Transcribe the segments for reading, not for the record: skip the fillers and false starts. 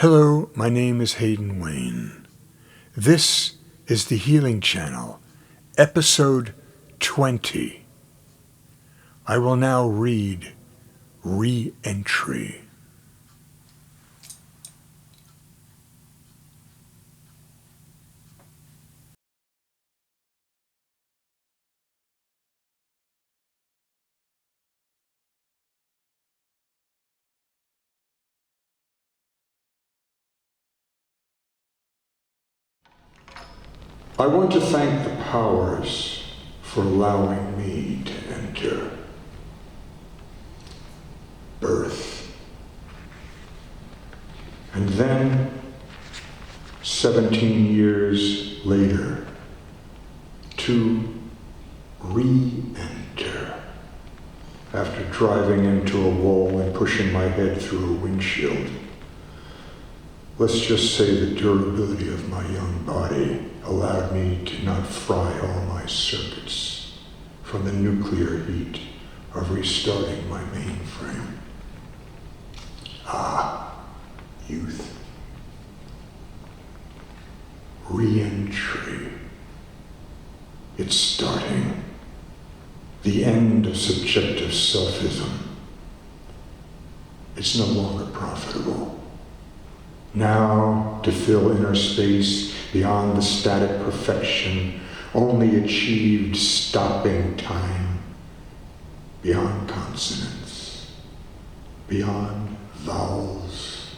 Hello, my name is Hayden Wayne. This is the Healing Channel, episode 20. I will now read Re-Entry. I want to thank the powers for allowing me to enter. Birth. And then, 17 years later, to re-enter after driving into a wall and pushing my head through a windshield. Let's just say the durability of my young body allowed me to not fry all my circuits from the nuclear heat of restarting my mainframe. Youth. Re-entry. It's starting. The end of subjective selfism. It's no longer profitable. Now, to fill inner space beyond the static perfection only achieved stopping time, beyond consonants, beyond vowels,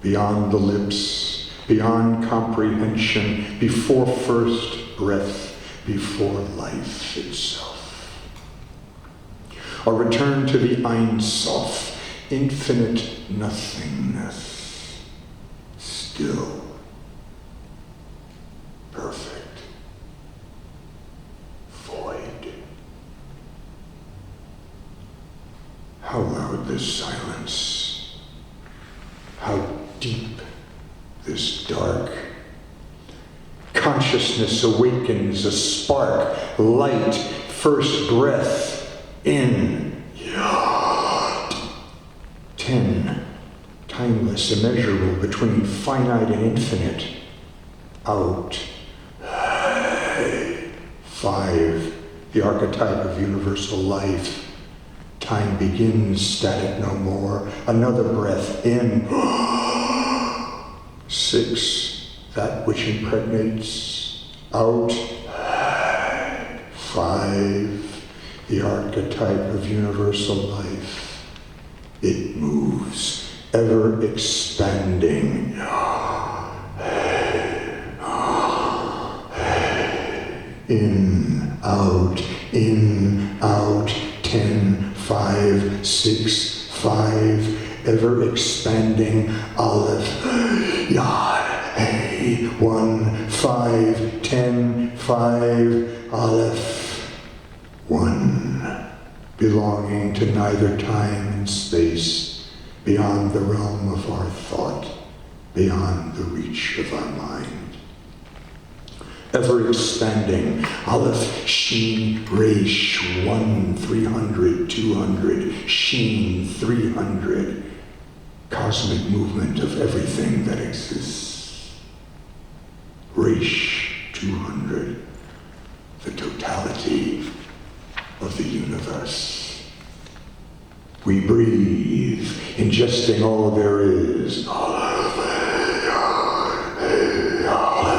beyond the lips, beyond comprehension, before first breath, before life itself. A return to the Ein Sof, infinite nothingness. Still, perfect, void. How loud this silence, how deep this dark. Consciousness awakens, a spark, light, first breath, in, yod. 10. Timeless, immeasurable, between finite and infinite. Out. 5. The archetype of universal life. Time begins, static no more. Another breath, in. 6. That which impregnates. Out. 5. The archetype of universal life. It moves. Ever expanding. In, out, 10, 5, 6, 5, ever expanding, Aleph, Yod, Hey, 1, 5, 10, 5, Aleph, 1, belonging to neither time and space, beyond the realm of our thought, beyond the reach of our mind. Ever expanding, Aleph, Sheen, Resh, 1, 300, 200, Sheen, 300, cosmic movement of everything that exists. Resh, 200, the totality of the universe. We breathe, ingesting all there is. Aleph,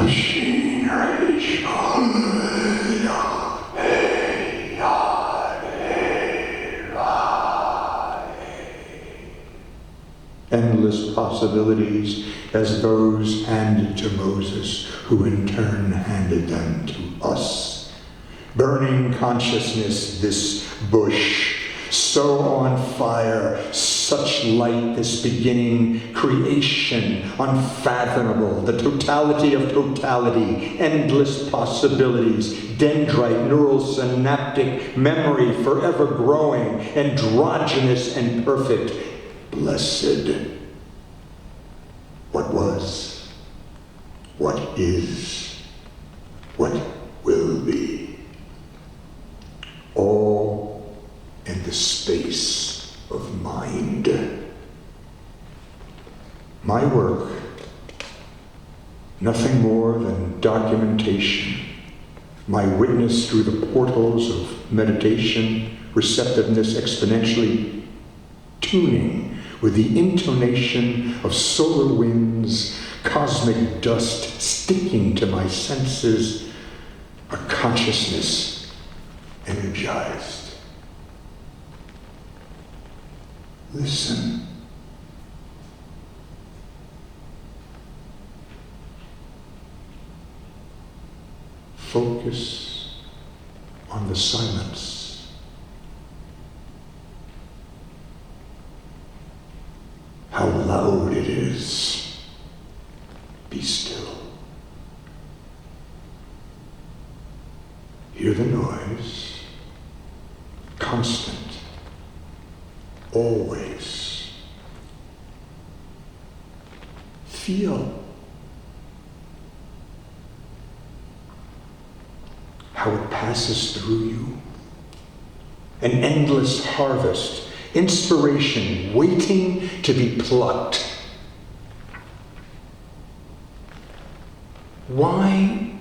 Sheen, Resh, endless possibilities as those handed to Moses, who in turn handed them to us. Burning consciousness, this bush, so on fire, such light, this beginning, creation, unfathomable, the totality of totality, endless possibilities, dendrite, neural synaptic memory, forever growing, androgynous and perfect, blessed. What was, what is, what will be, all in the space of mind. My work, nothing more than documentation, my witness through the portals of meditation, receptiveness exponentially tuning with the intonation of solar winds, cosmic dust sticking to my senses, a consciousness energized. Listen. Focus on the silence. How loud it is. Be still. Hear the noise. Constant. Always. Feel how it passes through you. An endless harvest, inspiration waiting to be plucked. Why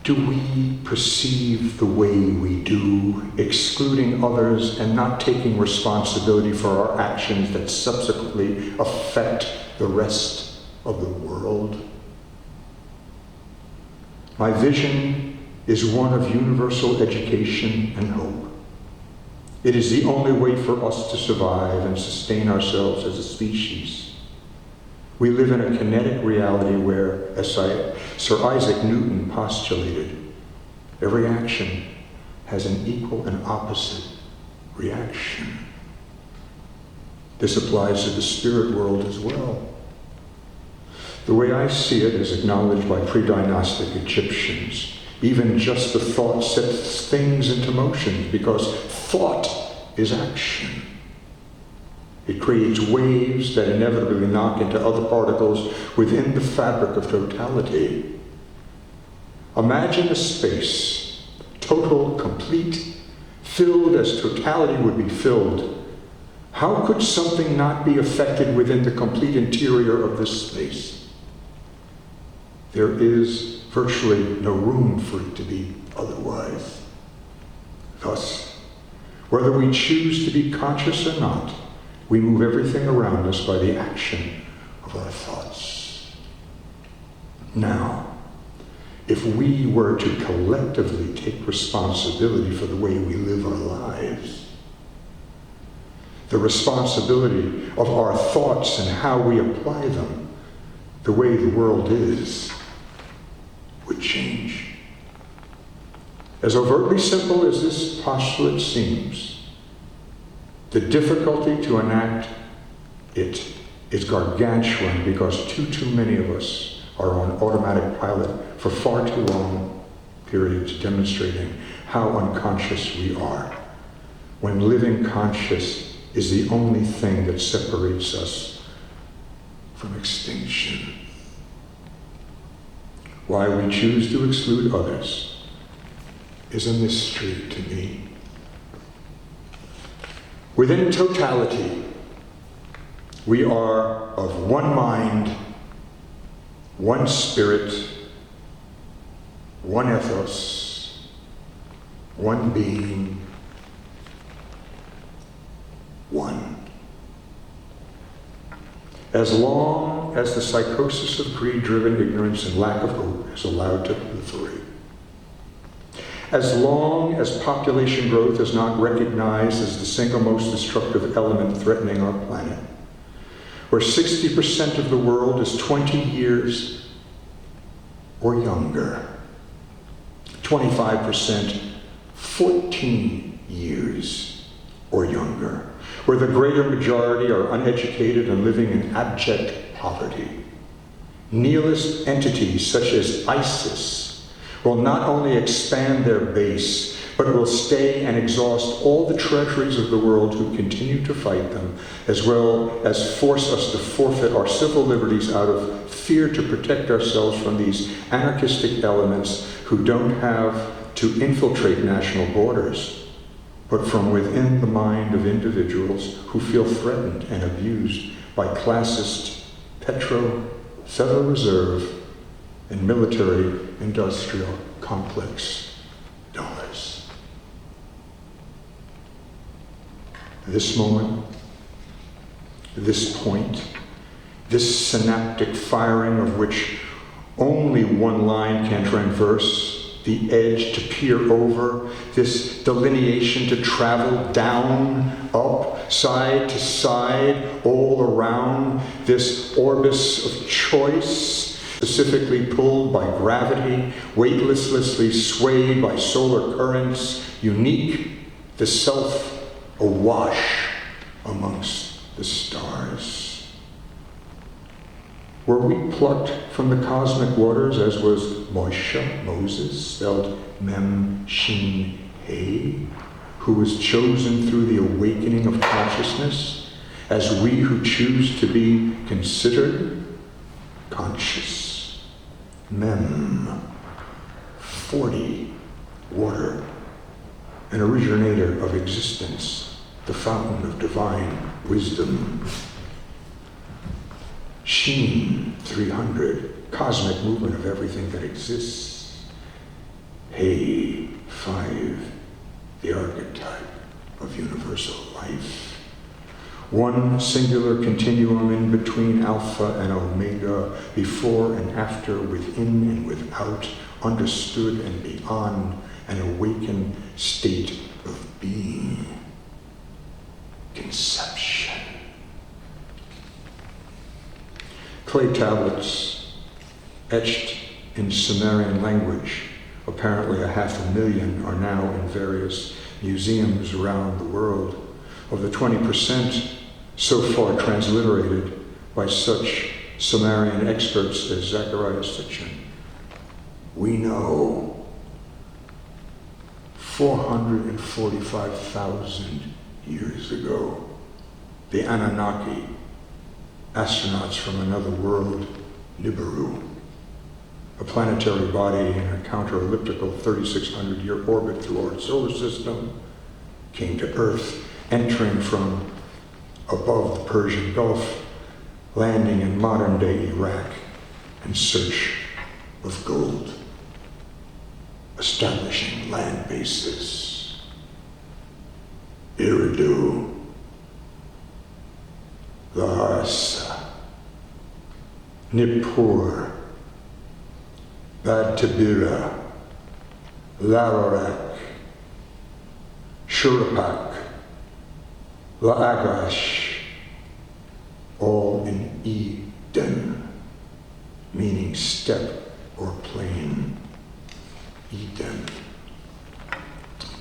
do we perceive the way we do, excluding others and not taking responsibility for our actions that subsequently affect the rest of the world? My vision is one of universal education and hope. It is the only way for us to survive and sustain ourselves as a species. We live in a kinetic reality where, as Sir Isaac Newton postulated, every action has an equal and opposite reaction. This applies to the spirit world as well. The way I see it is acknowledged by pre-dynastic Egyptians. Even just the thought sets things into motion, because thought is action. It creates waves that inevitably knock into other particles within the fabric of totality. Imagine a space, total, complete, filled as totality would be filled. How could something not be affected within the complete interior of this space? There is virtually no room for it to be otherwise. Thus, whether we choose to be conscious or not, we move everything around us by the action of our thoughts. Now, if we were to collectively take responsibility for the way we live our lives, the responsibility of our thoughts and how we apply them, the way the world is, would change. As overtly simple as this postulate seems, the difficulty to enact it is gargantuan, because too many of us are on automatic pilot for far too long periods, demonstrating how unconscious we are, when living conscious is the only thing that separates us from extinction. Why we choose to exclude others is a mystery to me. Within totality, we are of one mind, one spirit, one ethos, one being, one. As long as the psychosis of greed-driven ignorance and lack of hope is allowed to proliferate, as long as population growth is not recognized as the single most destructive element threatening our planet, where 60% of the world is 20 years or younger, 25% 14 years or younger, where the greater majority are uneducated and living in abject poverty. Nihilist entities such as ISIS will not only expand their base, but will stay and exhaust all the treasuries of the world who continue to fight them, as well as force us to forfeit our civil liberties out of fear to protect ourselves from these anarchistic elements who don't have to infiltrate national borders, but from within the mind of individuals who feel threatened and abused by classist Federal Reserve, and military industrial complex dollars. This moment, this point, this synaptic firing of which only one line can traverse, the edge to peer over, this delineation to travel down, up, side to side, all around, this orbis of choice, specifically pulled by gravity, weightlessly swayed by solar currents, unique, the self awash amongst the stars. Were we plucked from the cosmic waters, as was Moshe, Moses, spelled Mem, Shin, He, who was chosen through the awakening of consciousness, as we who choose to be considered conscious? Mem, 40, water, an originator of existence, the fountain of divine wisdom. Sheen, 300, cosmic movement of everything that exists. Hey, 5, the archetype of universal life. One singular continuum in between Alpha and Omega, before and after, within and without, understood and beyond, an awakened state of being. Conception. Clay tablets etched in Sumerian language, apparently 500,000, are now in various museums around the world. Of the 20% so far transliterated by such Sumerian experts as Zechariah Sitchin, we know 445,000 years ago, the Anunnaki, astronauts from another world, Nibiru, a planetary body in a counter-elliptical 3,600-year orbit through our solar system, came to Earth, entering from above the Persian Gulf, landing in modern-day Iraq in search of gold, establishing land bases. Eridu, Lhasa, Nippur, Bad Tabira, Lararak, Shurapak, Laagash, all in Eden, meaning step or plain. Eden.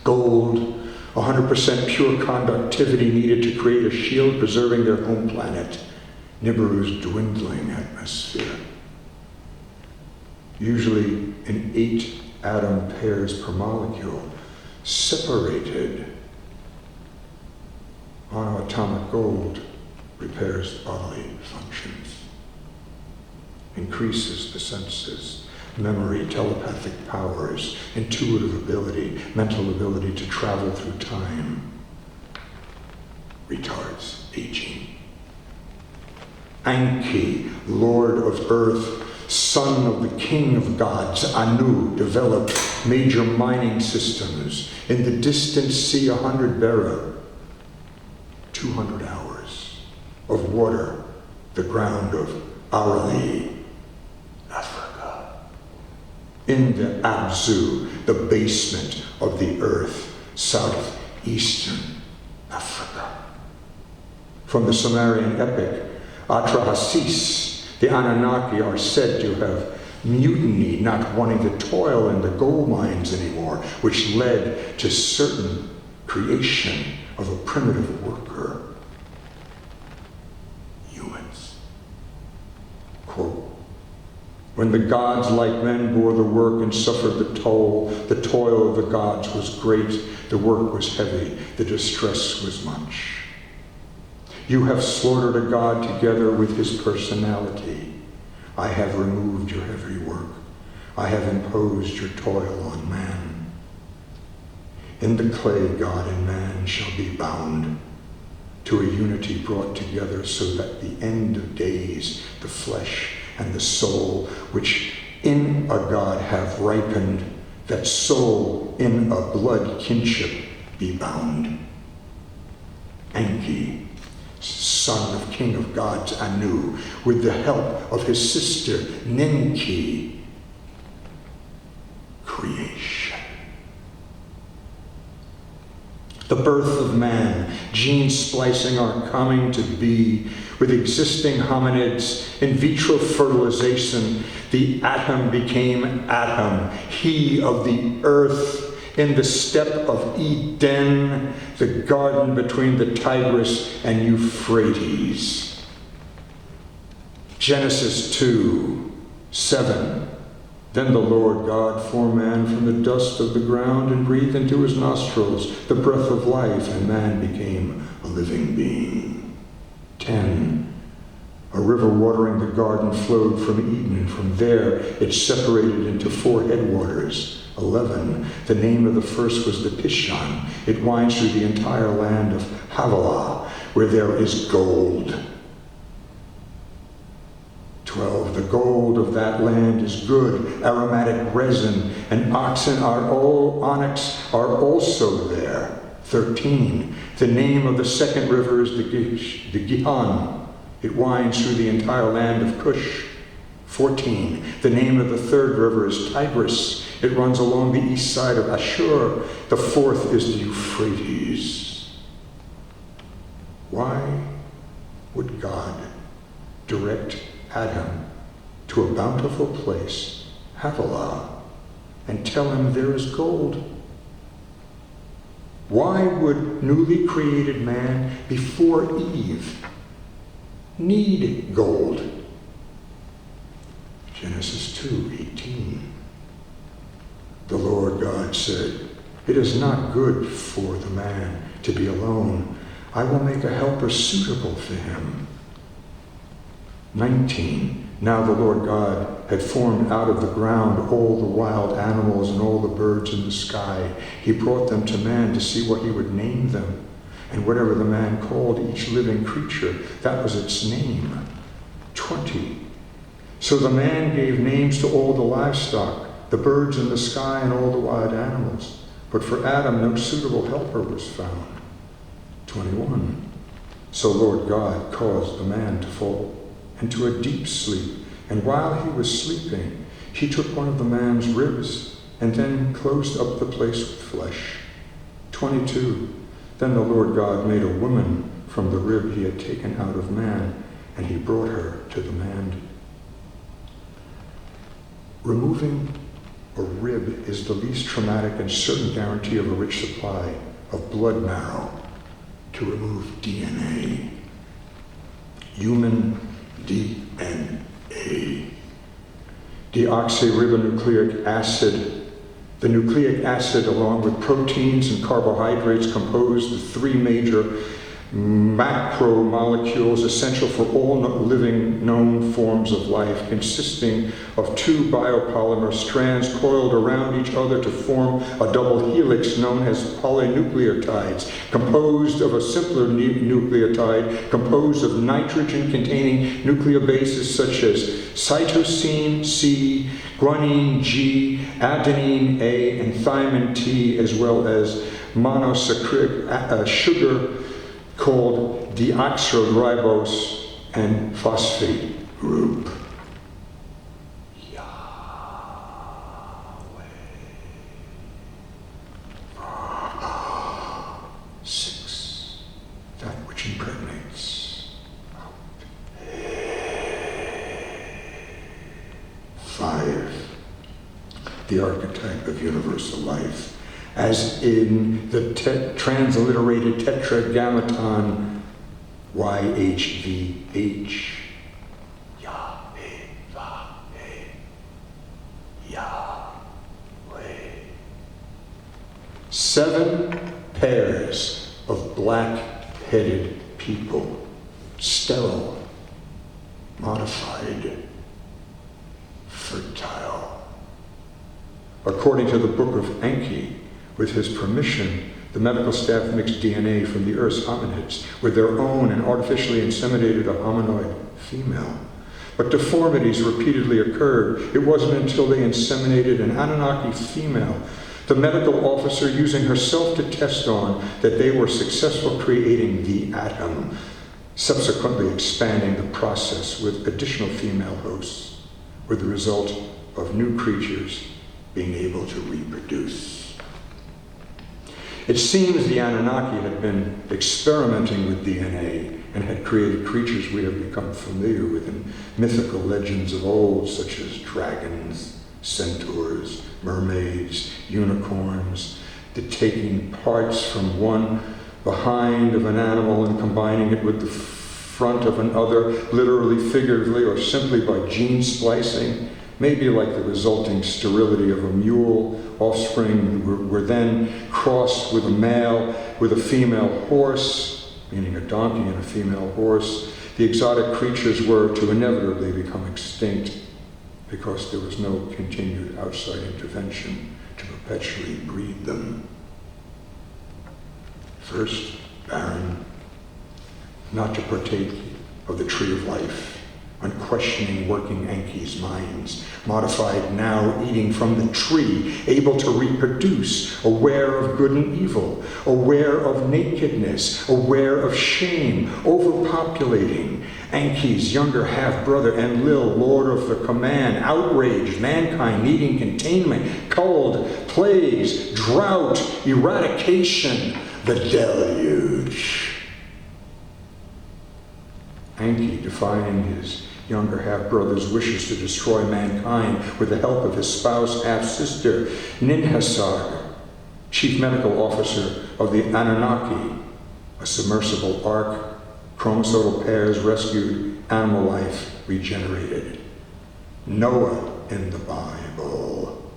Gold, 100% pure conductivity needed to create a shield preserving their home planet, Nibiru's dwindling atmosphere. Usually in 8 atom pairs per molecule, separated. Monoatomic gold repairs bodily functions, increases the senses, memory, telepathic powers, intuitive ability, mental ability to travel through time, retards aging. Anki, Lord of Earth, son of the King of Gods, Anu, developed major mining systems in the distant sea 100 Bera, 200 hours of water, the ground of Arali, Africa. In the Abzu, the basement of the earth, southeastern Africa. From the Sumerian epic, Atrahasis, the Anunnaki are said to have mutinied, not wanting to toil in the gold mines anymore, which led to certain creation of a primitive worker. Humans. Quote, when the gods like men bore the work and suffered the toil of the gods was great, the work was heavy, the distress was much. You have slaughtered a god together with his personality. I have removed your heavy work. I have imposed your toil on man. In the clay, God and man shall be bound. to a unity brought together so that the end of days, the flesh and the soul, which in a God have ripened, that soul in a blood kinship be bound. Enki, son of king of gods Anu, with the help of his sister Ninki, creation. The birth of man, gene splicing our coming to be with existing hominids, in vitro fertilization, the atom became atom, he of the earth, in the steppe of Eden, the garden between the Tigris and Euphrates. Genesis 2:7. Then the Lord God formed man from the dust of the ground and breathed into his nostrils the breath of life, and man became a living being. 10. A river watering the garden flowed from Eden, and from there it separated into 4 headwaters. 11. The name of the first was the Pishon. It winds through the entire land of Havilah, where there is gold. 12. The gold of that land is good, aromatic resin, and onyx are also there. 13. The name of the second river is the Gihon. It winds through the entire land of Cush. 14. The name of the third river is Tigris. It runs along the east side of Ashur. The fourth is the Euphrates. Why would God direct Adam to a bountiful place, Havilah, and tell him there is gold? Why would newly created man before Eve need gold? Genesis 2:18. The Lord God said, "It is not good for the man to be alone. I will make a helper suitable for him." 19. Now the Lord God had formed out of the ground all the wild animals and all the birds in the sky. He brought them to man to see what he would name them. And whatever the man called each living creature, that was its name. 20. So the man gave names to all the livestock, the birds in the sky, and all the wild animals. But for Adam no suitable helper was found. 21. So Lord God caused the man to fall into a deep sleep, and while he was sleeping, he took one of the man's ribs and then closed up the place with flesh. 22. Then the Lord God made a woman from the rib he had taken out of man, and he brought her to the man. Removing a rib is the least traumatic and certain guarantee of a rich supply of blood marrow to remove DNA. Human DNA. Deoxyribonucleic acid. The nucleic acid, along with proteins and carbohydrates, compose the 3 major macromolecules essential for all living known forms of life, consisting of 2 biopolymer strands coiled around each other to form a double helix known as polynucleotides, composed of a simpler nucleotide composed of nitrogen-containing nucleobases such as cytosine C, guanine G, adenine A, and thymine T, as well as monosaccharide sugar called deoxyribose and phosphate group. Yahweh. 6. That which impregnates. 5. The archetype of universal life, as in the transliterated tetragrammaton YHVH. Yahweh, Yahweh. 7 pairs of black-headed people, sterile, modified, fertile. According to the book of Enki, with his permission, The medical staff mixed DNA from the Earth's hominids with their own and artificially inseminated a hominoid female. But deformities repeatedly occurred. It wasn't until they inseminated an Anunnaki female, the medical officer using herself to test on, that they were successful creating the atom, subsequently expanding the process with additional female hosts, with the result of new creatures being able to reproduce. It seems the Anunnaki had been experimenting with DNA and had created creatures we have become familiar with in mythical legends of old, such as dragons, centaurs, mermaids, unicorns, the taking parts from one behind of an animal and combining it with the front of another, literally, figuratively, or simply by gene splicing. Maybe like the resulting sterility of a mule. Offspring were then crossed with a male with a female horse, meaning a donkey and a female horse. The exotic creatures were to inevitably become extinct because there was no continued outside intervention to perpetually breed them. First, barren, not to partake of the tree of life, unquestioning working Enki's minds, modified now eating from the tree, able to reproduce, aware of good and evil, aware of nakedness, aware of shame, overpopulating. Enki's younger half-brother, Enlil, lord of the command, outraged mankind, needing containment, cold, plagues, drought, eradication, the deluge. Enki, defying his younger half-brother's wishes to destroy mankind with the help of his spouse, half-sister, Ninhursag, chief medical officer of the Anunnaki, a submersible ark, chromosomal pairs rescued, animal life regenerated. Noah in the Bible.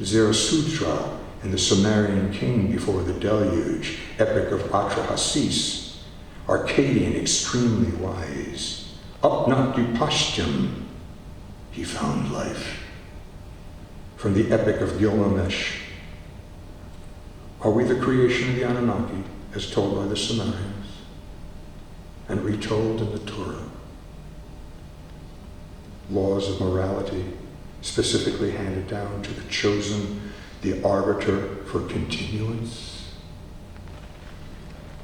Zarathustra in the Sumerian king before the deluge, epic of Atrahasis, Arcadian, extremely wise. Upnakupashtim, he found life. From the epic of Gilgamesh. Are we the creation of the Anunnaki, as told by the Sumerians, and retold in the Torah? Laws of morality, specifically handed down to the chosen, the arbiter for continuance?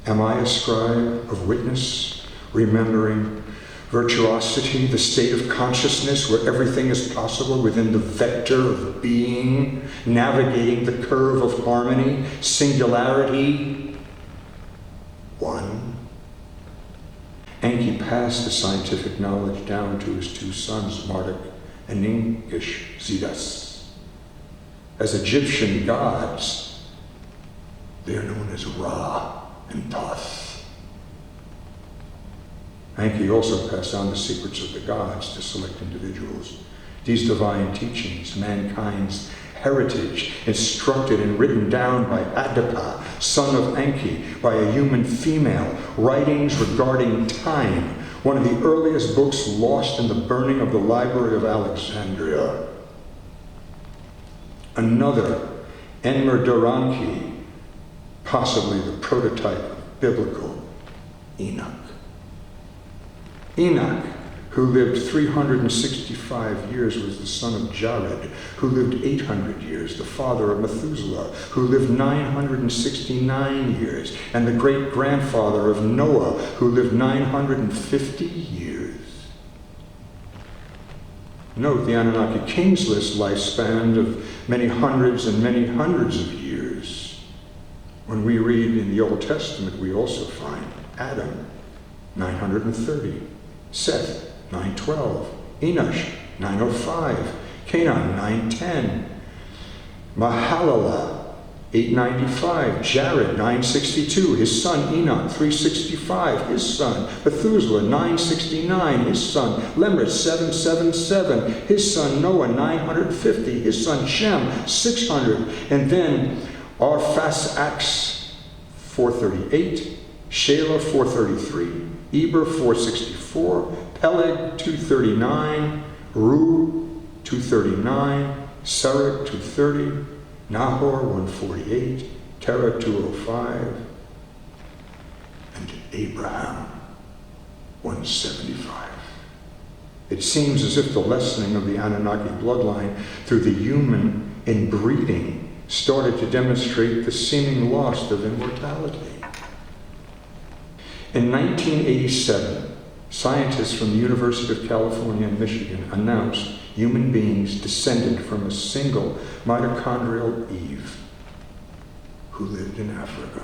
Am I a scribe of witness, remembering virtuosity, the state of consciousness where everything is possible within the vector of being, navigating the curve of harmony, singularity? One. Enki passed the scientific knowledge down to his two sons, Marduk and Ningish-Zidas. As Egyptian gods, they are known as Ra and Thoth. Enki also passed on the secrets of the gods to select individuals. These divine teachings, mankind's heritage, instructed and written down by Adapa, son of Enki, by a human female, writings regarding time, one of the earliest books lost in the burning of the Library of Alexandria. Another, Enmerderanki, possibly the prototype of biblical Enoch. Enoch, who lived 365 years, was the son of Jared, who lived 800 years, the father of Methuselah, who lived 969 years, and the great-grandfather of Noah, who lived 950 years. Note the Anunnaki kings list lifespan of many hundreds and many hundreds of years. When we read in the Old Testament, we also find Adam, 930, Seth, 912, Enosh, 905, Canaan, 910, Mahalalel, 895, Jared, 962, his son Enoch, 365, his son Methuselah, 969, his son Lemeth, 777, his son Noah, 950, his son Shem, 600, and then Arphaxad, 438, Shelah, 433, Eber, 464, Peleg, 239, Ru, 239, Serach, 230, Nahor, 148, Terra 205, and Abraham 175. It seems as if the lessening of the Anunnaki bloodline through the human inbreeding started to demonstrate the seeming loss of immortality. In 1987, scientists from the University of California in Michigan announced human beings descended from a single mitochondrial Eve who lived in Africa.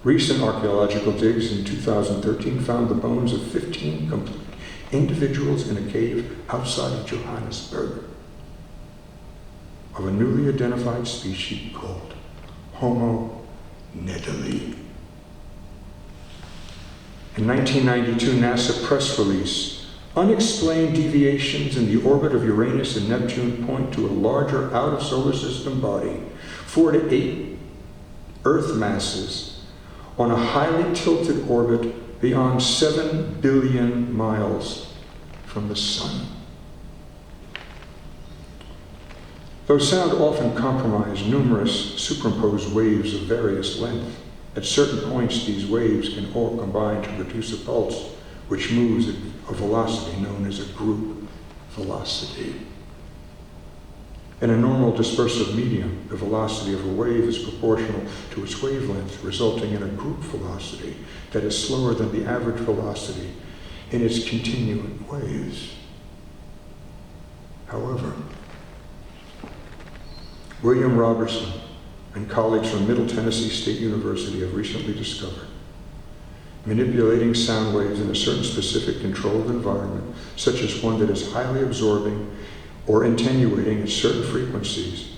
Recent archaeological digs in 2013 found the bones of 15 complete individuals in a cave outside of Johannesburg of a newly identified species called Homo nedeli. In 1992, NASA press release, unexplained deviations in the orbit of Uranus and Neptune point to a larger out-of-solar system body, 4 to 8 Earth masses on a highly tilted orbit beyond 7 billion miles from the Sun. Though sound often compromises numerous superimposed waves of various length, at certain points these waves can all combine to produce a pulse which moves at a velocity known as a group velocity. In a normal dispersive medium, the velocity of a wave is proportional to its wavelength, resulting in a group velocity that is slower than the average velocity in its continuant waves. However, William Robertson and colleagues from Middle Tennessee State University have recently discovered manipulating sound waves in a certain specific controlled environment, such as one that is highly absorbing or attenuating at certain frequencies,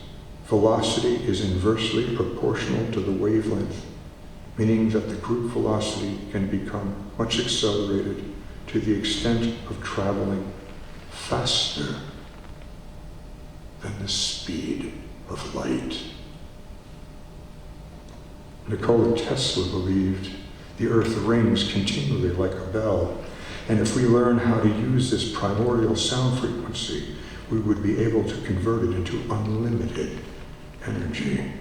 velocity is inversely proportional to the wavelength, meaning that the group velocity can become much accelerated to the extent of traveling faster than the speed of light. Nikola Tesla believed the Earth rings continually like a bell, and if we learn how to use this primordial sound frequency, we would be able to convert it into unlimited energy.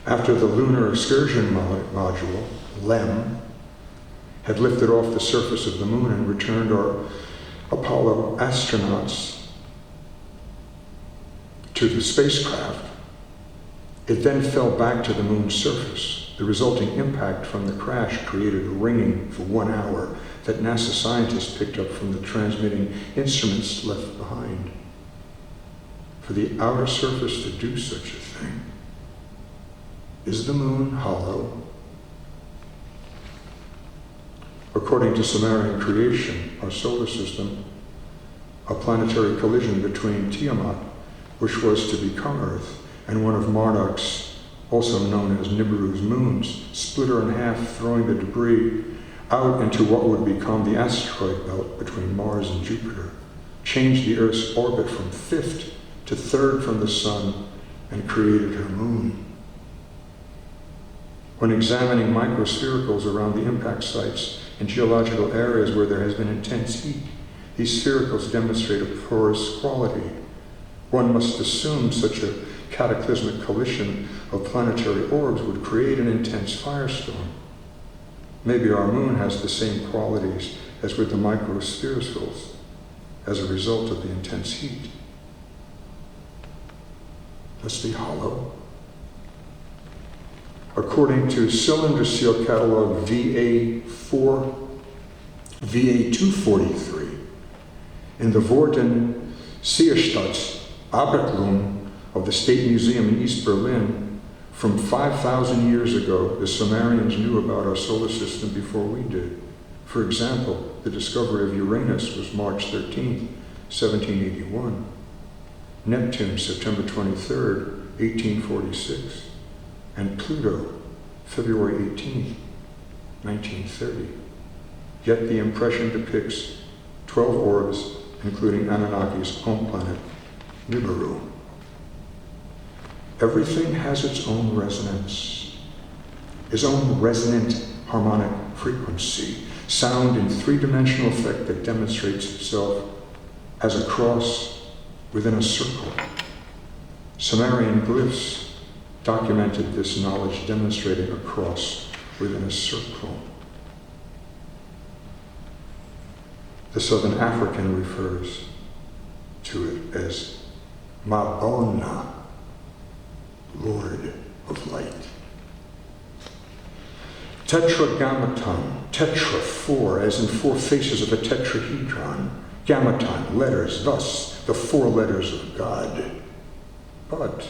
After the Lunar Excursion Module, LEM, had lifted off the surface of the moon and returned our Apollo astronauts to the spacecraft, it then fell back to the moon's surface. The resulting impact from the crash created a ringing for 1 hour that NASA scientists picked up from the transmitting instruments left behind. For the outer surface to do such a thing, is the moon hollow? According to Sumerian creation, our solar system, a planetary collision between Tiamat, which was to become Earth, and one of Marduk's, also known as Nibiru's moons, split her in half, throwing the debris out into what would become the asteroid belt between Mars and Jupiter, changed the Earth's orbit from 5th to 3rd from the Sun, and created her moon. When examining microsphericals around the impact sites in geological areas where there has been intense heat, these sphericals demonstrate a porous quality. One must assume such a cataclysmic collision of planetary orbs would create an intense firestorm. Maybe our moon has the same qualities as with the microsphericals as a result of the intense heat. Must be hollow. According to cylinder seal catalog VA243, in the Worden Sierstadt Aberglum of the State Museum in East Berlin, from 5,000 years ago, the Sumerians knew about our solar system before we did. For example, the discovery of Uranus was March 13, 1781. Neptune, September 23, 1846. And Pluto, February 18, 1930. Yet the impression depicts 12 orbs, including Anunnaki's home planet, Nibiru. Everything has its own resonance, its own resonant harmonic frequency, sound in three-dimensional effect that demonstrates itself as a cross within a circle. Sumerian glyphs documented this knowledge, demonstrating a cross within a circle. The Southern African refers to it as Mabona, Lord of Light. Tetragrammaton, tetra, four, as in four faces of a tetrahedron. Grammaton, letters, thus the four letters of God. But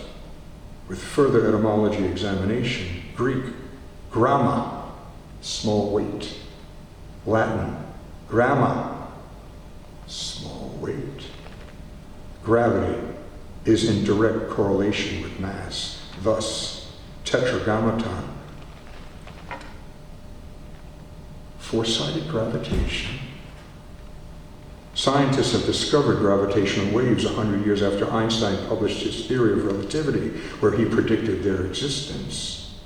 with further etymology examination, Greek, gramma, small weight. Latin, gramma, small weight. Gravity is in direct correlation with mass. Thus, tetragrammaton. Four-sided gravitation. Scientists have discovered gravitational waves 100 years after Einstein published his theory of relativity, where he predicted their existence.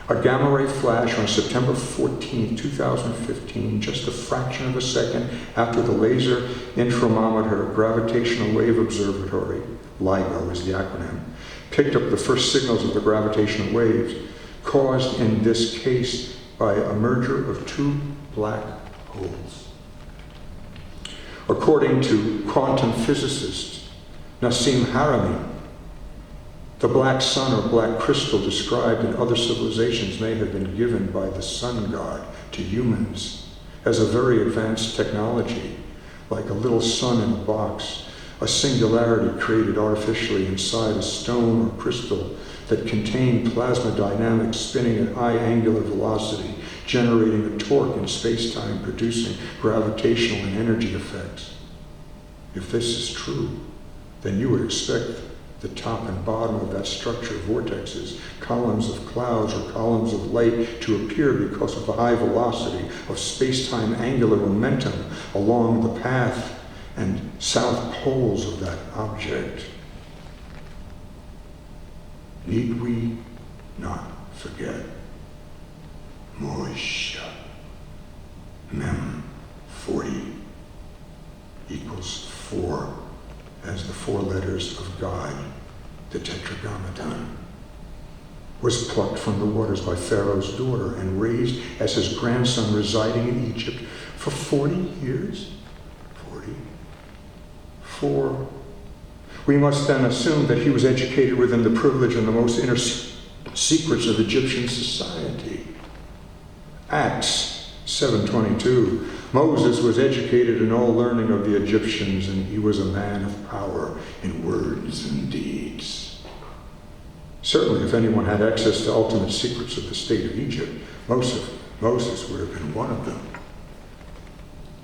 A gamma ray flash on September 14, 2015, just a fraction of a second after the Laser Interferometer Gravitational Wave Observatory, LIGO is the acronym, picked up the first signals of the gravitational waves, caused in this case by a merger of two black holes. According to quantum physicist Nassim Haramein, the black sun or black crystal described in other civilizations may have been given by the sun god to humans as a very advanced technology, like a little sun in a box, a singularity created artificially inside a stone or crystal that contained plasma dynamics spinning at high angular velocity, generating a torque in space-time, producing gravitational and energy effects. If this is true, then you would expect the top and bottom of that structure, vortexes, columns of clouds or columns of light, to appear because of the high velocity of space-time angular momentum along the path and south poles of that object. Need we not forget Moshe, Mem 40 equals 4 as the four letters of God, the Tetragrammaton, was plucked from the waters by Pharaoh's daughter and raised as his grandson residing in Egypt for 40 years. 44. We must then assume that he was educated within the privilege and the most inner secrets of Egyptian society. Acts 7:22. Moses was educated in all learning of the Egyptians, and he was a man of power in words and deeds. Certainly, if anyone had access to ultimate secrets of the state of Egypt, Moses would have been one of them.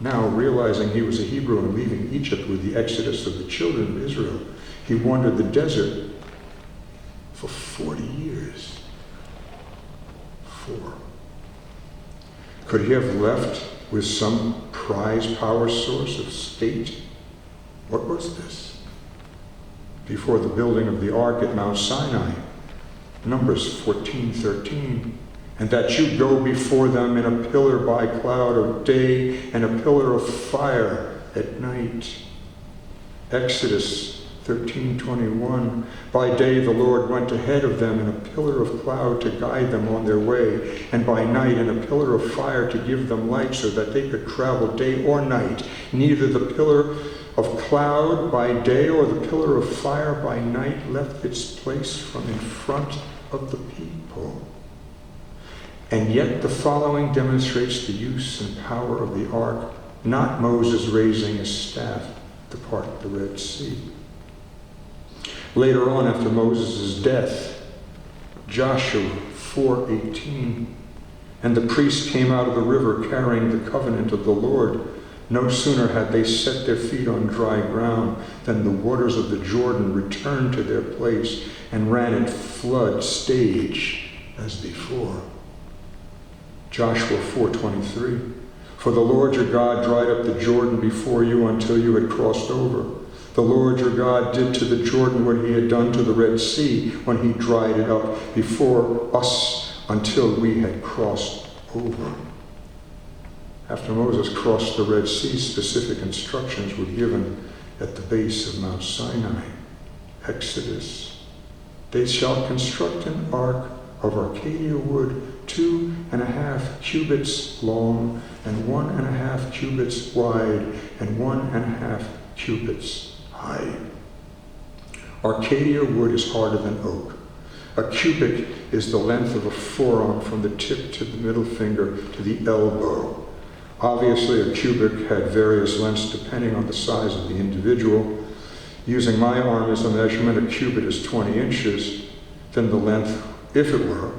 Now, realizing he was a Hebrew and leaving Egypt with the exodus of the children of Israel, he wandered the desert for 40 years. 4. Could he have left with some prize power source of state? What was this? Before the building of the ark at Mount Sinai, Numbers 14:13, and that you go before them in a pillar by cloud of day and a pillar of fire at night. Exodus 13:21, by day the Lord went ahead of them in a pillar of cloud to guide them on their way, and by night in a pillar of fire to give them light so that they could travel day or night. Neither the pillar of cloud by day or the pillar of fire by night left its place from in front of the people. And yet the following demonstrates the use and power of the ark, not Moses raising his staff to part the Red Sea. Later on, after Moses' death, Joshua 4:18, and the priests came out of the river carrying the covenant of the Lord. No sooner had they set their feet on dry ground than the waters of the Jordan returned to their place and ran at flood stage as before. Joshua 4:23, for the Lord your God dried up the Jordan before you until you had crossed over. The Lord your God did to the Jordan what he had done to the Red Sea when he dried it up before us until we had crossed over. After Moses crossed the Red Sea, specific instructions were given at the base of Mount Sinai. Exodus. They shall construct an ark of Arcadia wood, 2.5 cubits long, and 1.5 cubits wide, and 1.5 cubits high. Arcadia wood is harder than oak. A cubit is the length of a forearm from the tip to the middle finger to the elbow. Obviously, a cubit had various lengths depending on the size of the individual. Using my arm as a measurement, a cubit is 20 inches. Then the length, if it were,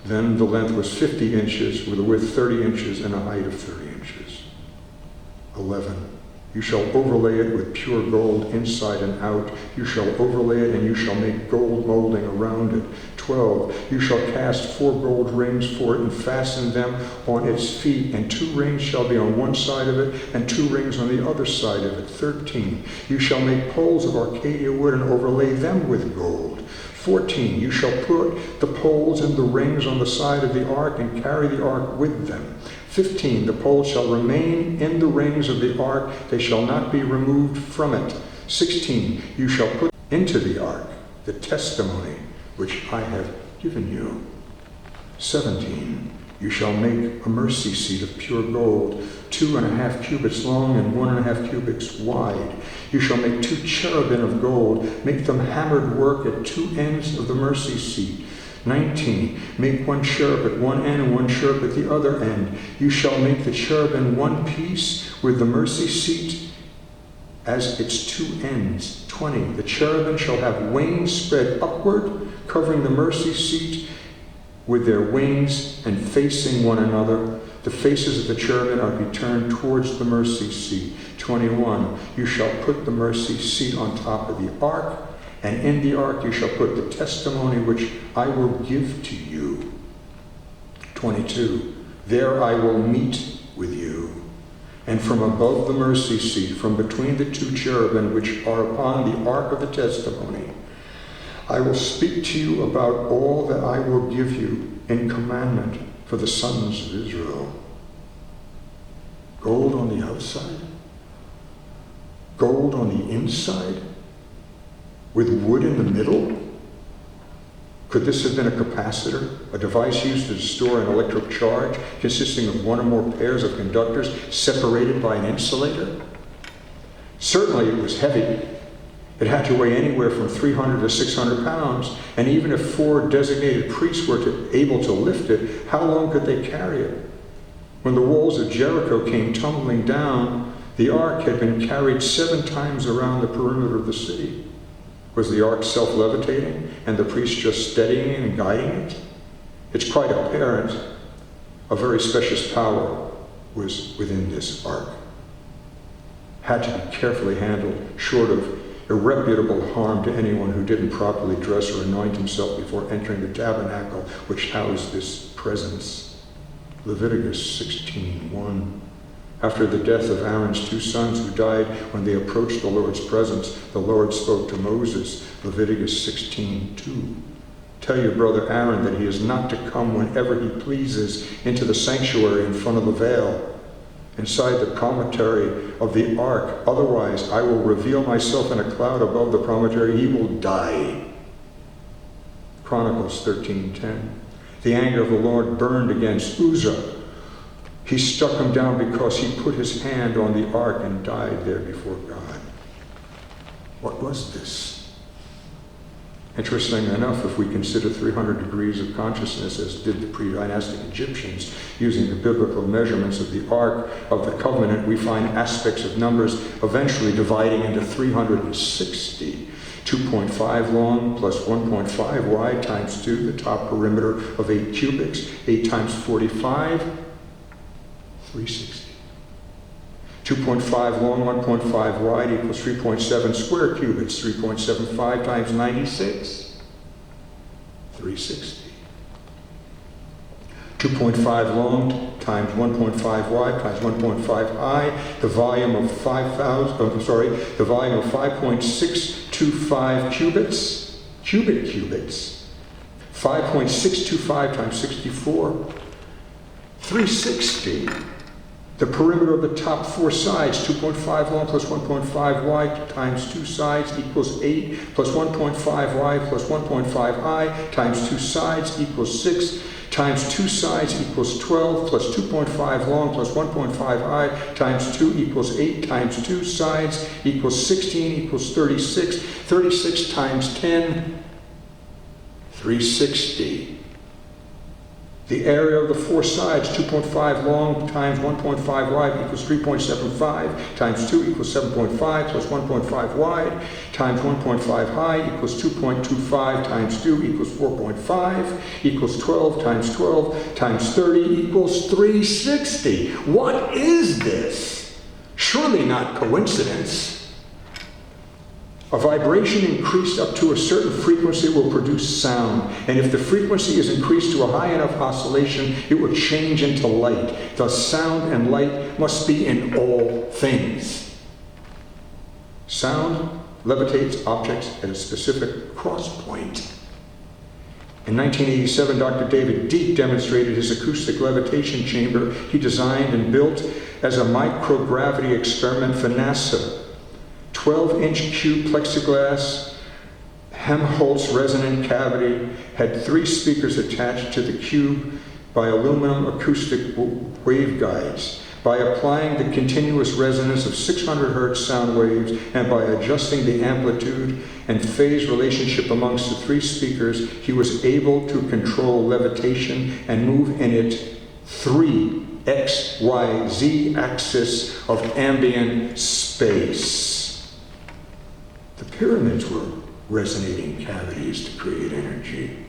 then the length was 50 inches with a width 30 inches and a height of 30 inches. 11. You shall overlay it with pure gold inside and out. You shall overlay it, and you shall make gold molding around it. 12. You shall cast 4 gold rings for it and fasten them on its feet, and 2 rings shall be on one side of it, and 2 rings on the other side of it. 13. You shall make poles of Arcadia wood and overlay them with gold. 14. You shall put the poles and the rings on the side of the ark and carry the ark with them. 15. The poles shall remain in the rings of the ark. They shall not be removed from it. 16. You shall put into the ark the testimony which I have given you. 17. You shall make a mercy seat of pure gold, 2.5 cubits long and 1.5 cubits wide. You shall make 2 cherubim of gold. Make them hammered work at 2 ends of the mercy seat. 19. Make 1 cherub at one end and 1 cherub at the other end. You shall make the cherubim one piece with the mercy seat as its 2 ends. 20. The cherubim shall have wings spread upward, covering the mercy seat with their wings and facing one another. The faces of the cherubim are to be turned towards the mercy seat. 21. You shall put the mercy seat on top of the ark, and in the ark you shall put the testimony which I will give to you. 22. There I will meet with you. And from above the mercy seat, from between the 2 cherubim which are upon the ark of the testimony, I will speak to you about all that I will give you in commandment for the sons of Israel. Gold on the outside, gold on the inside, with wood in the middle? Could this have been a capacitor, a device used to store an electric charge consisting of 1 or more pairs of conductors separated by an insulator? Certainly it was heavy. It had to weigh anywhere from 300 to 600 pounds, and even if 4 designated priests were able to lift it, how long could they carry it? When the walls of Jericho came tumbling down, the ark had been carried 7 times around the perimeter of the city. Was the ark self-levitating and the priest just steadying and guiding it? It's quite apparent a very specious power was within this ark. Had to be carefully handled, short of irreparable harm to anyone who didn't properly dress or anoint himself before entering the tabernacle which housed this presence. Leviticus 16:1. After the death of Aaron's 2 sons who died when they approached the Lord's presence, the Lord spoke to Moses, Leviticus 16:2. Tell your brother Aaron that he is not to come whenever he pleases into the sanctuary in front of the veil, inside the promontory of the ark. Otherwise, I will reveal myself in a cloud above the promontory. He will die. Chronicles 13:10. The anger of the Lord burned against Uzzah. He struck him down because he put his hand on the ark and died there before God. What was this? Interestingly enough, if we consider 300 degrees of consciousness, as did the pre-dynastic Egyptians, using the biblical measurements of the Ark of the Covenant, we find aspects of numbers eventually dividing into 360. 2.5 long plus 1.5 wide times 2, the top perimeter of 8 cubits. 8 times 45, 360. 2.5 long, 1.5 wide equals 3.7 square cubits. 3.75 times 96, 360. 2.5 long times 1.5 wide times 1.5 high, the volume of 5.625 cubits, cubic cubits. 5.625 times 64, 360. The perimeter of the top 4 sides, 2.5 long plus 1.5 wide times 2 sides equals 8 plus 1.5 wide plus 1.5 high times 2 sides equals 6 times 2 sides equals 12 plus 2.5 long plus 1.5 high times 2 equals 8 times 2 sides equals 16 equals 36. 36 times 10, 360. The area of the 4 sides, 2.5 long times 1.5 wide equals 3.75 times 2 equals 7.5 plus 1.5 wide times 1.5 high equals 2.25 times 2 equals 4.5 equals 12 times 12 times 30 equals 360. What is this? Surely not coincidence. A vibration increased up to a certain frequency will produce sound, and if the frequency is increased to a high enough oscillation, it will change into light. Thus, sound and light must be in all things. Sound levitates objects at a specific cross point. In 1987, Dr. David Deek demonstrated his acoustic levitation chamber he designed and built as a microgravity experiment for NASA. 12-inch cube plexiglass Helmholtz resonant cavity had 3 speakers attached to the cube by aluminum acoustic waveguides. By applying the continuous resonance of 600 Hz sound waves and by adjusting the amplitude and phase relationship amongst the 3 speakers, he was able to control levitation and move in it 3 X, Y, Z axis of ambient space. The pyramids were resonating cavities to create energy.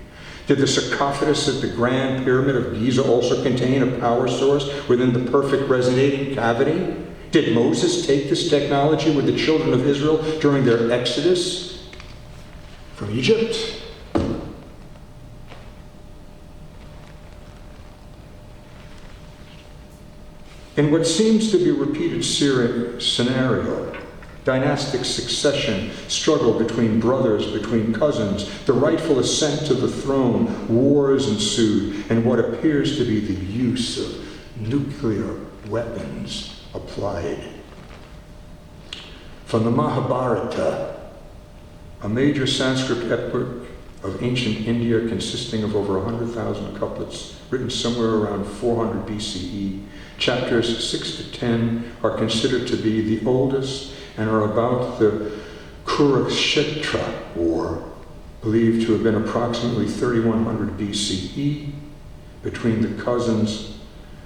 Did the sarcophagus at the Grand Pyramid of Giza also contain a power source within the perfect resonating cavity? Did Moses take this technology with the children of Israel during their exodus from Egypt? In what seems to be a repeated scenario, dynastic succession, struggle between brothers, between cousins, the rightful ascent to the throne, wars ensued, and what appears to be the use of nuclear weapons applied. From the Mahabharata, a major Sanskrit epic of ancient India consisting of over 100,000 couplets, written somewhere around 400 BCE, chapters 6 to 10 are considered to be the oldest and are about the Kurukshetra War, believed to have been approximately 3100 BCE, between the cousins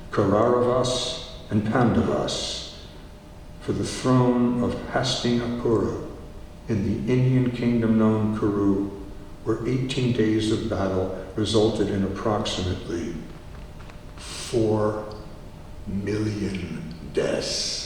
Kauravas and Pandavas, for the throne of Hastinapura in the Indian kingdom known Kuru, where 18 days of battle resulted in approximately 4 million deaths.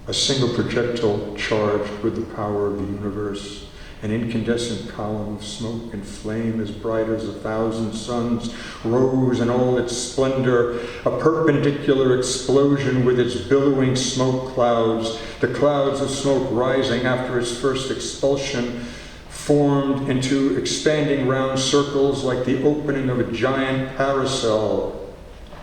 A single projectile charged with the power of the universe, an incandescent column of smoke and flame as bright as 1,000 suns, rose in all its splendor, a perpendicular explosion with its billowing smoke clouds. The clouds of smoke rising after its first expulsion formed into expanding round circles like the opening of a giant parasol.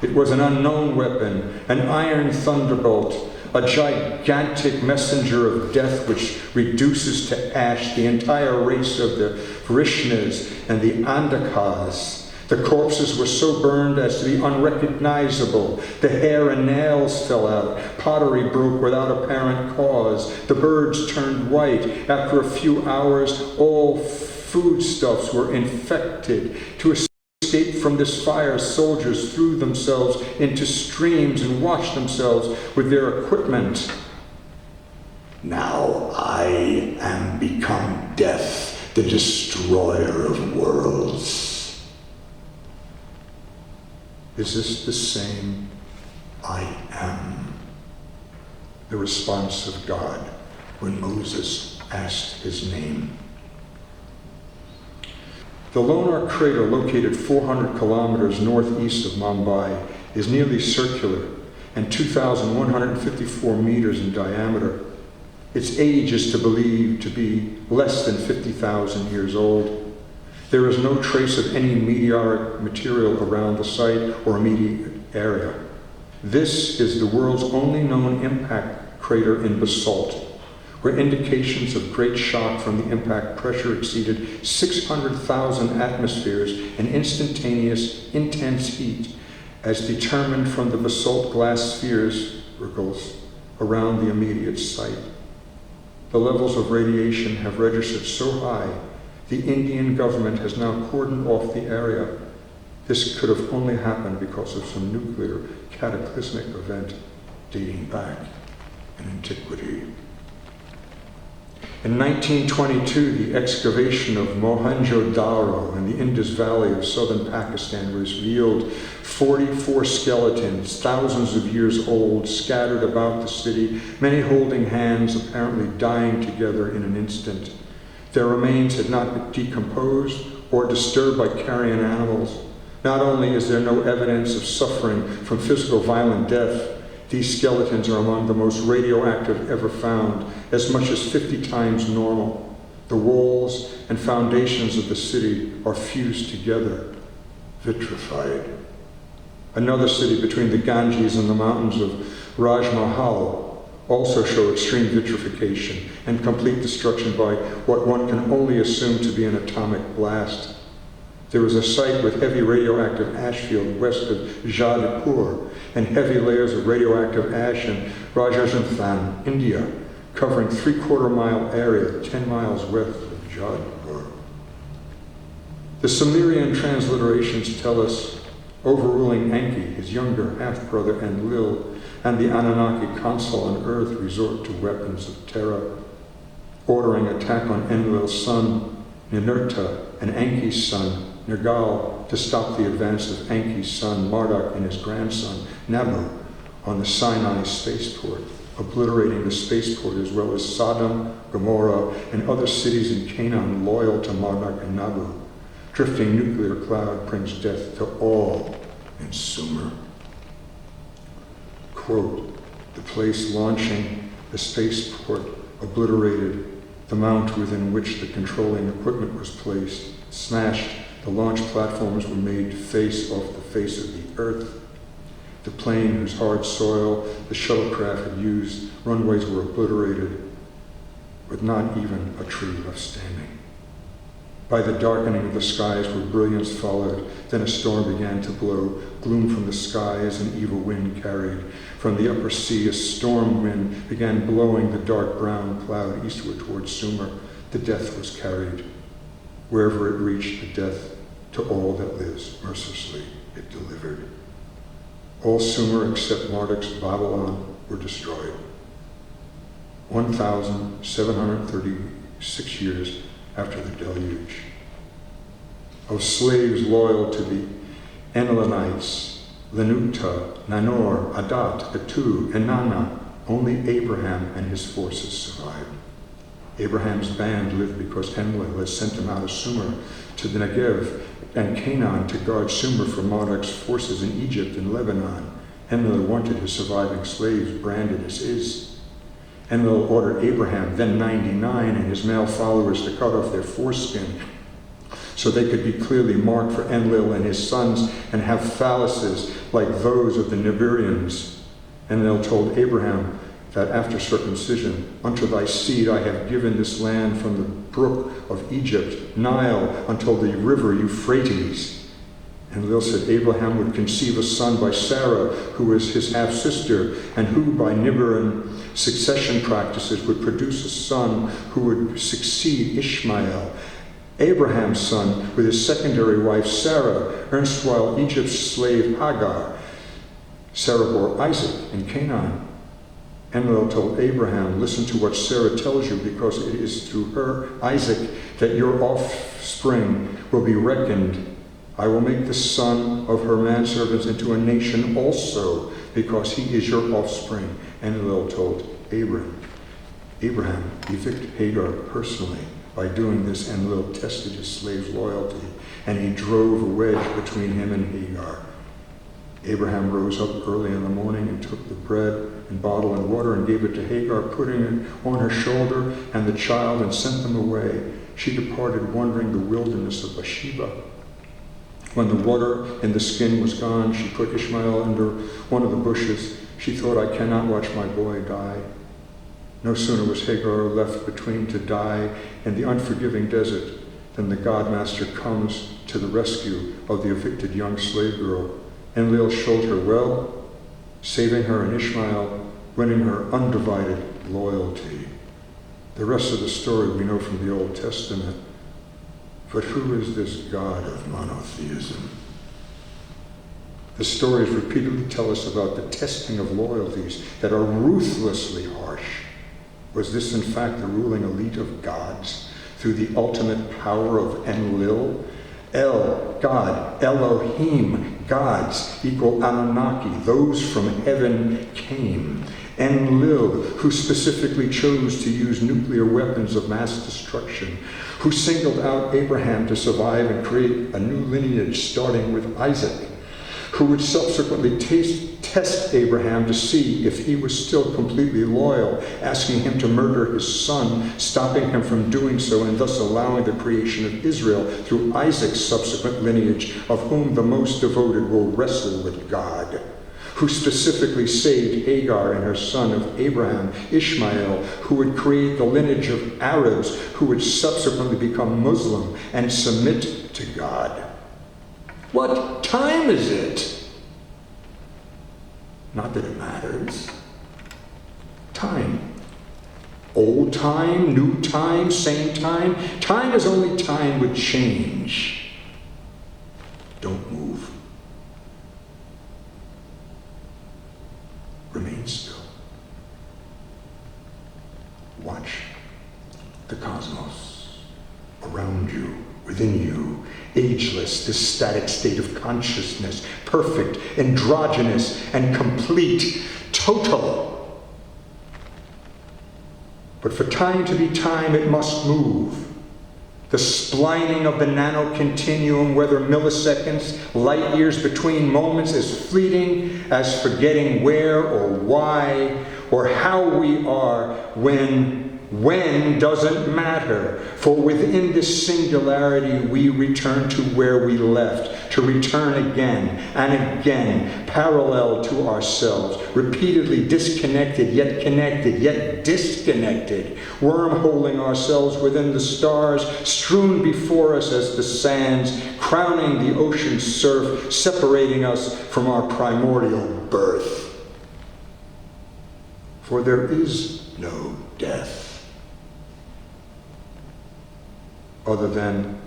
It was an unknown weapon, an iron thunderbolt, a gigantic messenger of death which reduces to ash the entire race of the Vrishnas and the Andakas. The corpses were so burned as to be unrecognizable. The hair and nails fell out. Pottery broke without apparent cause. The birds turned white. After a few hours, all foodstuffs were infected. To escape from this fire, soldiers threw themselves into streams and washed themselves with their equipment. Now I am become death, the destroyer of worlds. Is this the same I am? The response of God when Moses asked his name. The Lonar crater, located 400 kilometers northeast of Mumbai, is nearly circular and 2,154 meters in diameter. Its age is believed to be less than 50,000 years old. There is no trace of any meteoric material around the site or immediate area. This is the world's only known impact crater in basalt, where indications of great shock from the impact pressure exceeded 600,000 atmospheres and instantaneous, intense heat, as determined from the basalt glass spheres around the immediate site. The levels of radiation have registered so high, the Indian government has now cordoned off the area. This could have only happened because of some nuclear cataclysmic event dating back in antiquity. In 1922, the excavation of Mohenjo-Daro in the Indus Valley of southern Pakistan revealed 44 skeletons, thousands of years old, scattered about the city, many holding hands, apparently dying together in an instant. Their remains had not been decomposed or disturbed by carrion animals. Not only is there no evidence of suffering from physical violent death, these skeletons are among the most radioactive ever found, as much as 50 times normal. The walls and foundations of the city are fused together, vitrified. Another city between the Ganges and the mountains of Rajmahal also show extreme vitrification and complete destruction by what one can only assume to be an atomic blast. There is a site with heavy radioactive ash field west of Jadipur and heavy layers of radioactive ash in Rajasthan, India, covering 3/4 mile area 10 miles west of Jadipur. The Sumerian transliterations tell us, overruling Enki, his younger half-brother Enlil, and the Anunnaki consul on Earth resort to weapons of terror, ordering attack on Enlil's son, Ninurta, and Enki's son, Nergal, to stop the advance of Enki's son, Marduk, and his grandson, Nabu, on the Sinai spaceport, obliterating the spaceport as well as Sodom, Gomorrah, and other cities in Canaan loyal to Marduk and Nabu. Drifting nuclear cloud brings death to all in Sumer. Quote, the place launching the spaceport obliterated the mount within which the controlling equipment was placed, smashed. The launch platforms were made to face off the face of the earth. The plane whose hard soil the shuttlecraft had used, runways were obliterated, with not even a tree left standing. By the darkening of the skies where brilliance followed, then a storm began to blow, gloom from the skies an evil wind carried. From the upper sea a storm wind began blowing the dark brown cloud eastward towards Sumer. The death was carried. Wherever it reached, the death to all that lives, mercilessly it delivered. All Sumer except Marduk's Babylon were destroyed. 1,736 years after the deluge. Of slaves loyal to the Enlilites, Lenuta, Nanor, Adat, Etu, and Nana, only Abraham and his forces survived. Abraham's band lived because Enlil had sent them out of Sumer to the Negev and Canaan to guard Sumer from Marduk's forces in Egypt and Lebanon. Enlil wanted his surviving slaves branded as his. Enlil ordered Abraham, then 99, and his male followers to cut off their foreskin so they could be clearly marked for Enlil and his sons and have phalluses like those of the Nibirians. Enlil told Abraham that after circumcision, unto thy seed I have given this land from the brook of Egypt, Nile, until the river Euphrates. Enlil said Abraham would conceive a son by Sarah, who was his half-sister, and who by Nibiran succession practices would produce a son who would succeed Ishmael, Abraham's son, with his secondary wife Sarah, erstwhile Egypt's slave Hagar. Sarah bore Isaac in Canaan. Enlil told Abraham, listen to what Sarah tells you, because it is through her, Isaac, that your offspring will be reckoned. I will make the son of her manservants into a nation also, because he is your offspring. Enlil told Abraham, evict Hagar personally. By doing this, Enlil tested his slave's loyalty, and he drove a wedge between him and Hagar. Abraham rose up early in the morning and took the bread and bottle and water and gave it to Hagar, putting it on her shoulder and the child, and sent them away. She departed, wandering the wilderness of Bathsheba. When the water in the skin was gone, she put Ishmael under one of the bushes. She thought, I cannot watch my boy die. No sooner was Hagar left between to die in the unforgiving desert than the God-master comes to the rescue of the evicted young slave girl. Enlil showed her well, saving her and Ishmael, winning her undivided loyalty. The rest of the story we know from the Old Testament. But who is this God of monotheism? The stories repeatedly tell us about the testing of loyalties that are ruthlessly harsh. Was this in fact the ruling elite of gods through the ultimate power of Enlil? El, God, Elohim, gods, equal Anunnaki, those from heaven came. Enlil, who specifically chose to use nuclear weapons of mass destruction, who singled out Abraham to survive and create a new lineage starting with Isaac, who would subsequently test Abraham to see if he was still completely loyal, asking him to murder his son, stopping him from doing so, and thus allowing the creation of Israel through Isaac's subsequent lineage, of whom the most devoted will wrestle with God, who specifically saved Hagar and her son of Abraham, Ishmael, who would create the lineage of Arabs, who would subsequently become Muslim and submit to God. What time is it? Not that it matters. Time. Old time, new time, same time. Time is only time with change. Don't move. Remain still. Watch the cosmos around you, within you, ageless, this static state of consciousness, perfect, androgynous, and complete, total. But for time to be time, it must move. The splining of the nano-continuum, whether milliseconds, light years between moments, is fleeting as forgetting where or why or how we are when doesn't matter. For within this singularity, we return to where we left, to return again and again, parallel to ourselves, repeatedly disconnected, yet connected, yet disconnected, wormholing ourselves within the stars, strewn before us as the sands, crowning the ocean's surf, separating us from our primordial birth. For there is no death, other than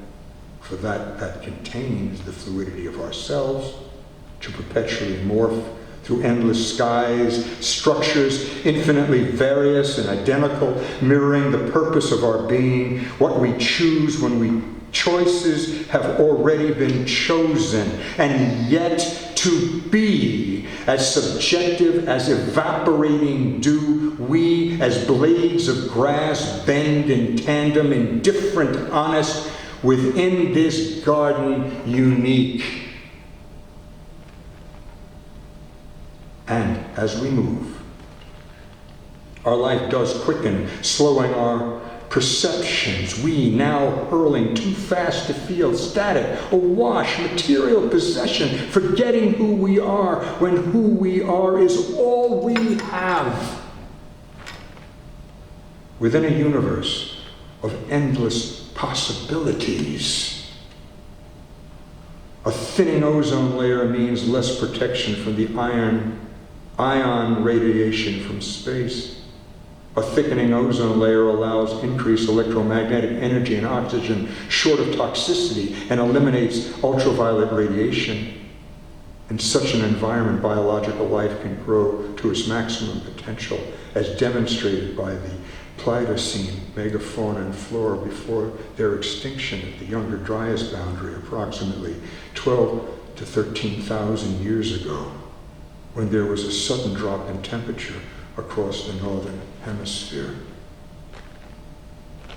for that contains the fluidity of ourselves, to perpetually morph through endless skies, structures infinitely various and identical, mirroring the purpose of our being, what we choose when choices have already been chosen, and yet to be as subjective as evaporating dew, we as blades of grass bend in tandem, indifferent, honest, within this garden unique. And as we move, our life does quicken, slowing our perceptions, we now hurling too fast to feel, static, awash, material possession, forgetting who we are when who we are is all we have. Within a universe of endless possibilities, a thinning ozone layer means less protection from the ion radiation from space. A thickening ozone layer allows increased electromagnetic energy and oxygen short of toxicity and eliminates ultraviolet radiation. In such an environment, biological life can grow to its maximum potential, as demonstrated by the Pleistocene megafauna and flora before their extinction at the Younger Dryas boundary approximately 12 to 13,000 years ago, when there was a sudden drop in temperature across the northern hemisphere.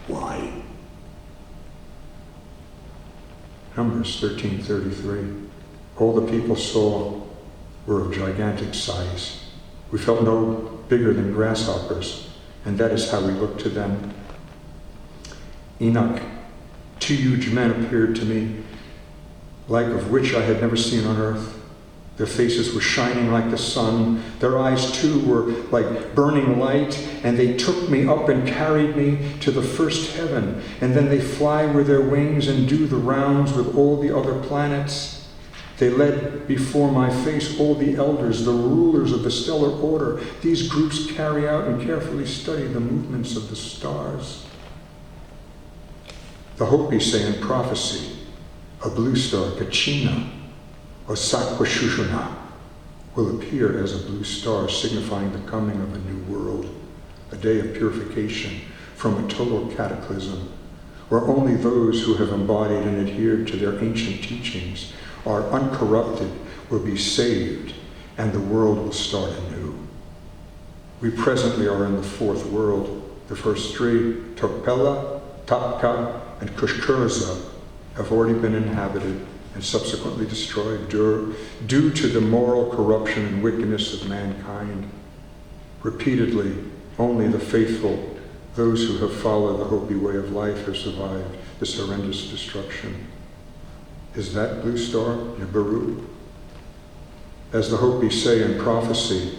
Why? Numbers 13:33. All the people saw were of gigantic size. We felt no bigger than grasshoppers, and that is how we looked to them. Enoch, 2 huge men appeared to me. like of which I had never seen on earth. Their faces were shining like the sun. Their eyes, too, were like burning light, and they took me up and carried me to the first heaven. And then they fly with their wings and do the rounds with all the other planets. They led before my face all the elders, the rulers of the stellar order. These groups carry out and carefully study the movements of the stars. The Hopi say in prophecy, a blue star, Kachina, or Sakwashushuna, will appear as a blue star, signifying the coming of a new world, a day of purification from a total cataclysm, where only those who have embodied and adhered to their ancient teachings are uncorrupted will be saved, and the world will start anew. We presently are in the fourth world. The first three, Topela, Tapka, and Kushkurza, have already been inhabited and subsequently destroyed due to the moral corruption and wickedness of mankind. Repeatedly, only the faithful, those who have followed the Hopi way of life, have survived this horrendous destruction. Is that blue star Nibiru? As the Hopi say in prophecy,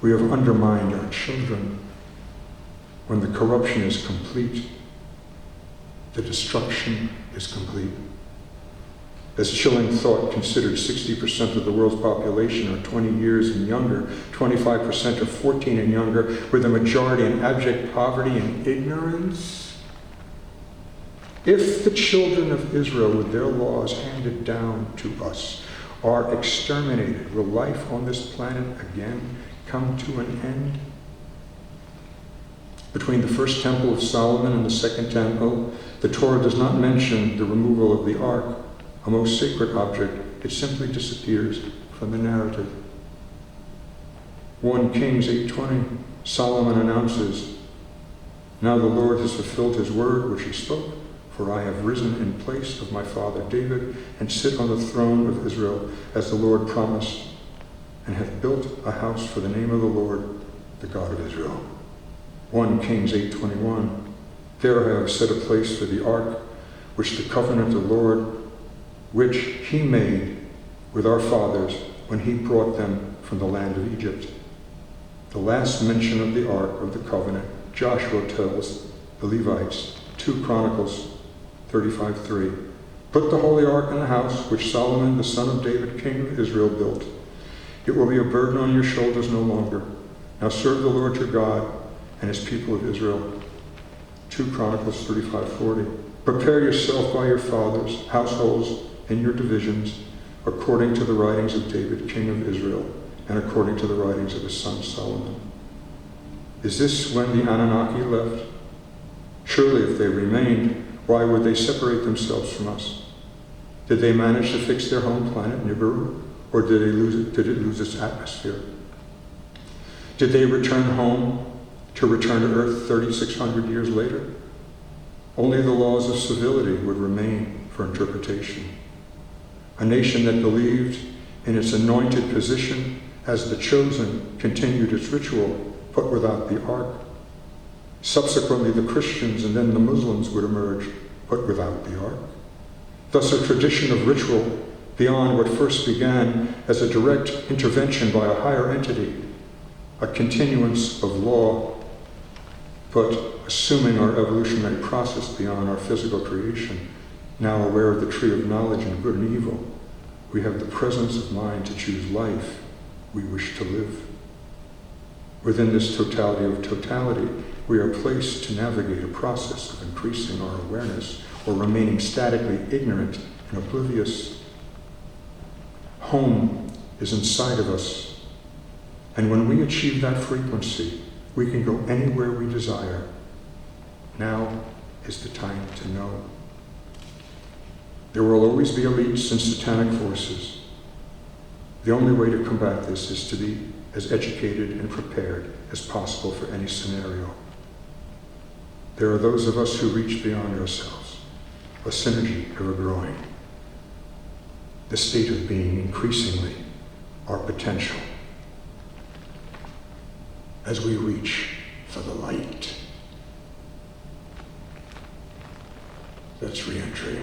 we have undermined our children. When the corruption is complete, the destruction is complete. As chilling thought, considered 60% of the world's population are 20 years and younger, 25% are 14 and younger, with a majority in abject poverty and ignorance. If the children of Israel, with their laws handed down to us, are exterminated, will life on this planet again come to an end? Between the first temple of Solomon and the second temple, the Torah does not mention the removal of the ark, a most sacred object. It simply disappears from the narrative. 1 Kings 8:20, Solomon announces, "Now the Lord has fulfilled his word which he spoke, for I have risen in place of my father David and sit on the throne of Israel as the Lord promised, and have built a house for the name of the Lord, the God of Israel." 1 Kings 8:21, "There I have set a place for the ark, which the covenant of the Lord, which he made with our fathers when he brought them from the land of Egypt." The last mention of the ark of the covenant, Joshua tells the Levites, 2 Chronicles 35:3, "Put the holy ark in the house which Solomon, the son of David, king of Israel, built. It will be a burden on your shoulders no longer. Now serve the Lord your God and his people of Israel." 2 Chronicles 35:40, "Prepare yourself by your fathers' households in your divisions, according to the writings of David, king of Israel, and according to the writings of his son Solomon." Is this when the Anunnaki left? Surely if they remained, why would they separate themselves from us? Did they manage to fix their home planet, Nibiru, or did it lose its atmosphere? Did they return home to return to Earth 3,600 years later? Only the laws of civility would remain for interpretation. A nation that believed in its anointed position as the chosen continued its ritual, but without the ark. Subsequently, the Christians and then the Muslims would emerge, but without the ark. Thus, a tradition of ritual beyond what first began as a direct intervention by a higher entity, a continuance of law, but assuming our evolutionary process beyond our physical creation, now aware of the tree of knowledge and good and evil, we have the presence of mind to choose life we wish to live. Within this totality of totality, we are placed to navigate a process of increasing our awareness or remaining statically ignorant and oblivious. Home is inside of us, and when we achieve that frequency, we can go anywhere we desire. Now is the time to know. There will always be elites and satanic forces. The only way to combat this is to be as educated and prepared as possible for any scenario. There are those of us who reach beyond ourselves, a synergy ever growing, the state of being increasingly our potential as we reach for the light. That's re-entry.